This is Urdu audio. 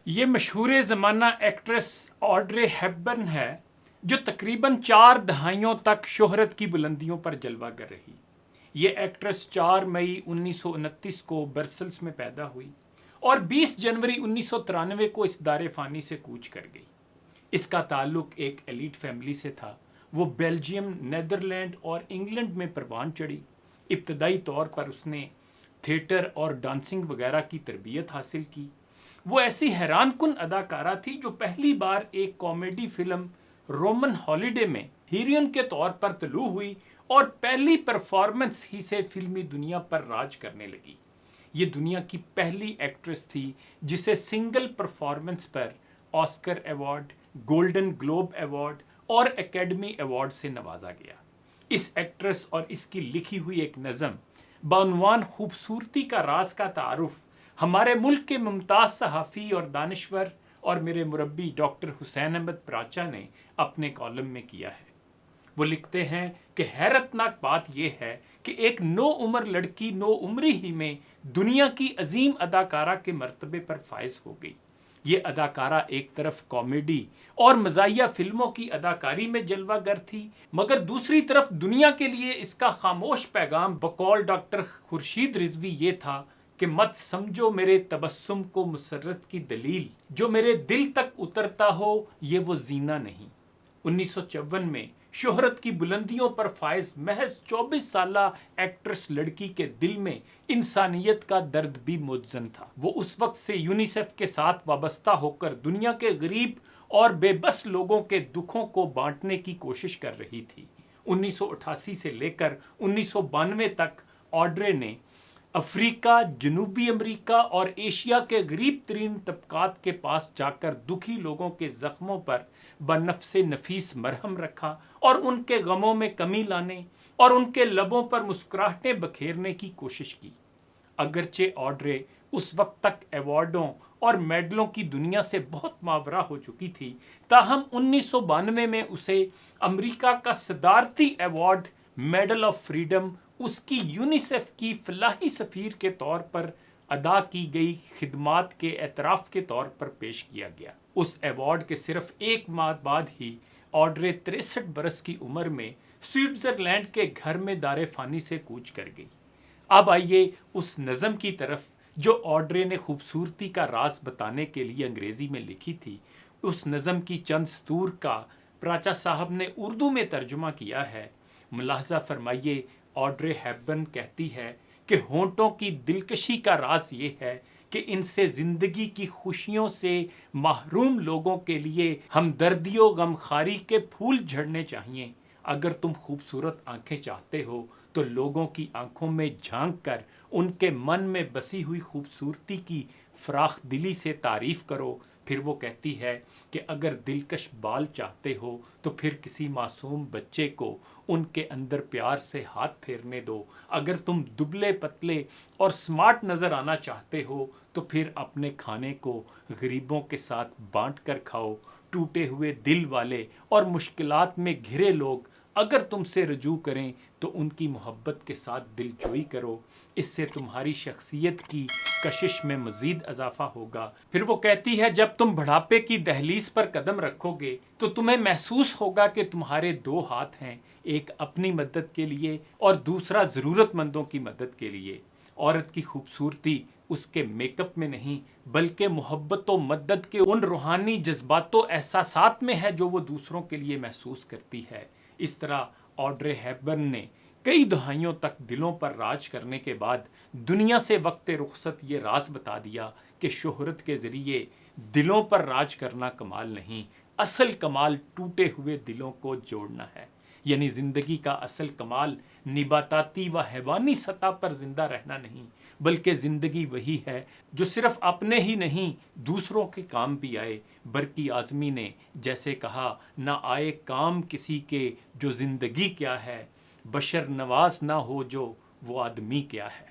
یہ مشہور زمانہ ایکٹریس آڈرے ہیپبرن ہے جو تقریباً 4 دہائیوں تک شہرت کی بلندیوں پر جلوہ گر رہی۔ یہ ایکٹریس 4 مئی 1929 کو برسلز میں پیدا ہوئی اور 20 جنوری 1993 کو اس دار فانی سے کوچ کر گئی۔ اس کا تعلق ایک ایلیٹ فیملی سے تھا۔ وہ بیلجیم، نیدرلینڈ اور انگلینڈ میں پروان چڑھی۔ ابتدائی طور پر اس نے تھیٹر اور ڈانسنگ وغیرہ کی تربیت حاصل کی۔ وہ ایسی حیران کن اداکارہ تھی جو پہلی بار ایک کامیڈی فلم رومن ہالیڈے میں ہیروئن کے طور پر طلوع ہوئی اور پہلی پرفارمنس ہی سے فلمی دنیا پر راج کرنے لگی۔ یہ دنیا کی پہلی ایکٹریس تھی جسے سنگل پرفارمنس پر Oscar award, Golden Globe award اور اکیڈمی ایوارڈ سے نوازا گیا۔ اس ایکٹریس اور اس کی لکھی ہوئی ایک نظم بعنوان خوبصورتی کا راز کا تعارف ہمارے ملک کے ممتاز صحافی اور دانشور اور میرے مربی ڈاکٹر حسین احمد پراچا نے اپنے کالم میں کیا ہے۔ وہ لکھتے ہیں کہ حیرت ناک بات یہ ہے کہ ایک نو عمر لڑکی نو عمری ہی میں دنیا کی عظیم اداکارہ کے مرتبے پر فائز ہو گئی۔ یہ اداکارہ ایک طرف کامیڈی اور مزاحیہ فلموں کی اداکاری میں جلوہ گر تھی، مگر دوسری طرف دنیا کے لیے اس کا خاموش پیغام بقول ڈاکٹر خورشید رضوی یہ تھا کہ مت سمجھو میرے تبسم کو مسرت کی دلیل، جو میرے دل تک اترتا ہو یہ وہ زینہ نہیں۔ 1954 میں شہرت کی بلندیوں پر فائز محض 24 سالہ ایکٹریس لڑکی کے دل میں انسانیت کا درد بھی مدزن تھا۔ وہ اس وقت سے یونیسیف کے ساتھ وابستہ ہو کر دنیا کے غریب اور بے بس لوگوں کے دکھوں کو بانٹنے کی کوشش کر رہی تھی۔ 1988 سے لے کر 1992 تک آڈرے نے افریقہ، جنوبی امریکہ اور ایشیا کے غریب ترین طبقات کے پاس جا کر دکھی لوگوں کے زخموں پر بنفس نفیس مرہم رکھا اور ان کے غموں میں کمی لانے اور ان کے لبوں پر مسکراہٹیں بکھیرنے کی کوشش کی۔ اگرچہ آڈرے اس وقت تک ایوارڈوں اور میڈلوں کی دنیا سے بہت ماورا ہو چکی تھی، تاہم 1992 میں اسے امریکہ کا صدارتی ایوارڈ میڈل آف فریڈم اس کی یونیسیف کی فلاحی سفیر کے طور پر ادا کی گئی خدمات کے اعتراف کے طور پر پیش کیا گیا۔ اس ایوارڈ کے صرف 1 ماہ بعد ہی آڈرے 63 برس کی عمر میں سوئٹزرلینڈ کے گھر میں دار فانی سے کوچ کر گئی۔ اب آئیے اس نظم کی طرف جو آڈرے نے خوبصورتی کا راز بتانے کے لیے انگریزی میں لکھی تھی۔ اس نظم کی چند سطور کا پراچا صاحب نے اردو میں ترجمہ کیا ہے۔ ملاحظہ فرمائیے، آڈرے ہیپبرن کہتی ہے کہ ہونٹوں کی دلکشی کا راز یہ ہے کہ ان سے زندگی کی خوشیوں سے محروم لوگوں کے لیے ہمدردی و غمخواری کے پھول جھڑنے چاہیے۔ اگر تم خوبصورت آنکھیں چاہتے ہو تو لوگوں کی آنکھوں میں جھانک کر ان کے من میں بسی ہوئی خوبصورتی کی فراخ دلی سے تعریف کرو۔ پھر وہ کہتی ہے کہ اگر دلکش بال چاہتے ہو تو پھر کسی معصوم بچے کو ان کے اندر پیار سے ہاتھ پھیرنے دو۔ اگر تم دبلے پتلے اور سمارٹ نظر آنا چاہتے ہو تو پھر اپنے کھانے کو غریبوں کے ساتھ بانٹ کر کھاؤ۔ ٹوٹے ہوئے دل والے اور مشکلات میں گھرے لوگ اگر تم سے رجوع کریں تو ان کی محبت کے ساتھ دل جوئی کرو، اس سے تمہاری شخصیت کی کشش میں مزید اضافہ ہوگا۔ پھر وہ کہتی ہے جب تم بڑھاپے کی دہلیز پر قدم رکھو گے تو تمہیں محسوس ہوگا کہ تمہارے 2 ہاتھ ہیں، ایک اپنی مدد کے لیے اور دوسرا ضرورت مندوں کی مدد کے لیے۔ عورت کی خوبصورتی اس کے میک اپ میں نہیں بلکہ محبت و مدد کے ان روحانی جذبات و احساسات میں ہے جو وہ دوسروں کے لیے محسوس کرتی ہے۔ اس طرح آڈرے ہیپبرن نے کئی دہائیوں تک دلوں پر راج کرنے کے بعد دنیا سے وقت رخصت یہ راز بتا دیا کہ شہرت کے ذریعے دلوں پر راج کرنا کمال نہیں، اصل کمال ٹوٹے ہوئے دلوں کو جوڑنا ہے۔ یعنی زندگی کا اصل کمال نباتاتی و حیوانی سطح پر زندہ رہنا نہیں، بلکہ زندگی وہی ہے جو صرف اپنے ہی نہیں دوسروں کے کام بھی آئے۔ برقی اعظمی نے جیسے کہا، نہ آئے کام کسی کے جو زندگی کیا ہے، بشر نواز نہ ہو جو وہ آدمی کیا ہے۔